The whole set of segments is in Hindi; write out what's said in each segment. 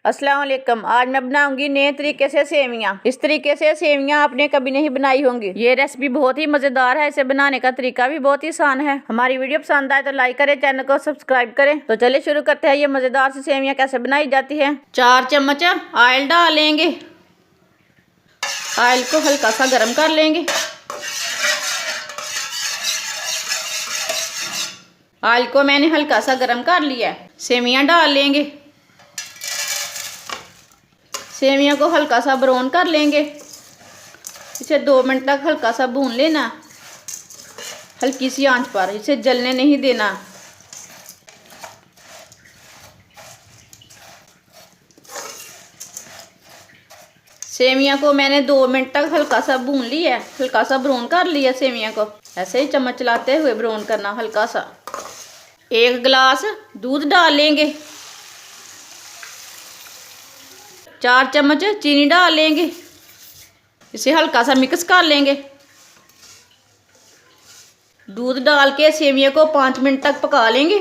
अस्सलाम वालेकुम। आज मैं बनाऊंगी नए तरीके से सेवियां। इस तरीके से सेवियां आपने कभी नहीं बनाई होंगी। ये रेसिपी बहुत ही मजेदार है। इसे बनाने का तरीका भी बहुत ही आसान है। हमारी वीडियो पसंद आए तो लाइक करें, चैनल को सब्सक्राइब करें। तो चलिए शुरू करते हैं। ये मजेदार सी सेवियां कैसे बनाई जाती है। 4 चम्मच ऑयल डालेंगे। ऑयल को हल्का सा गर्म कर लेंगे। ऑयल को मैंने हल्का सा गर्म कर लिया है। सेवियां डाल लेंगे। सेवियों को हल्का सा ब्राउन कर लेंगे। इसे 2 मिनट तक हल्का सा भून लेना, हल्की सी आंच पर। इसे जलने नहीं देना। सेवियों को मैंने 2 मिनट तक हल्का सा भून लिया, हल्का सा ब्राउन कर लिया। सेवियों को ऐसे ही चम्मच चलाते हुए ब्राउन करना हल्का सा। 1 गिलास दूध डाल लेंगे। 4 चम्मच चीनी डाल लेंगे। इसे हल्का सा मिक्स कर लेंगे। दूध डाल के सेवियों को 5 मिनट तक पका लेंगे।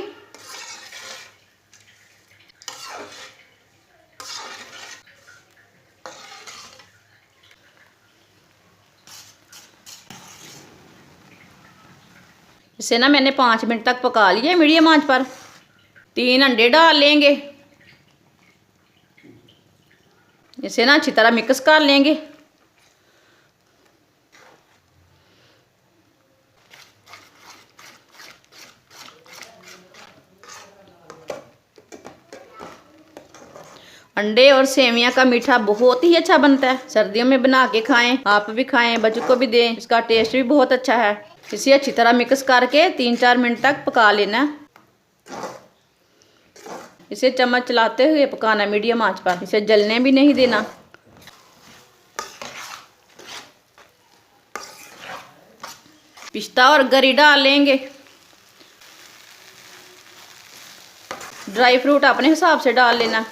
इसे ना मैंने 5 मिनट तक पका लिया मीडियम आंच पर। 3 अंडे डाल लेंगे। इसे ना अच्छी तरह मिक्स कर लेंगे। अंडे और सेवियां का मीठा बहुत ही अच्छा बनता है। सर्दियों में बना के खाएं, आप भी खाएं, बच्चों को भी दें। इसका टेस्ट भी बहुत अच्छा है। इसे अच्छी तरह मिक्स करके 3-4 मिनट तक पका लेना। इसे चम्मच चलाते हुए पकाना मीडियम आंच पर। इसे जलने भी नहीं देना। पिस्ता और गरी डाल लेंगे। ड्राई फ्रूट अपने हिसाब से डाल लेना।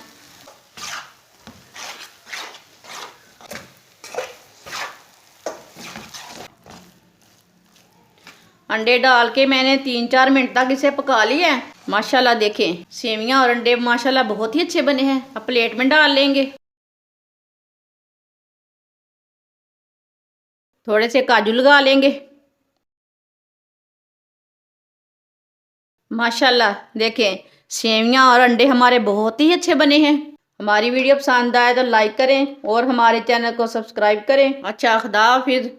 अंडे डाल के मैंने 3-4 मिनट तक इसे पका लिया है। माशाल्लाह देखें, सेवियां और अंडे माशाल्लाह बहुत ही अच्छे बने हैं। अब प्लेट में डाल लेंगे। थोड़े से काजू लगा लेंगे। माशाल्लाह देखें, सेवियां और अंडे हमारे बहुत ही अच्छे बने हैं। हमारी वीडियो पसंद आए तो लाइक करें और हमारे चैनल को सब्सक्राइब करें। अच्छा, खुदा हाफिज़।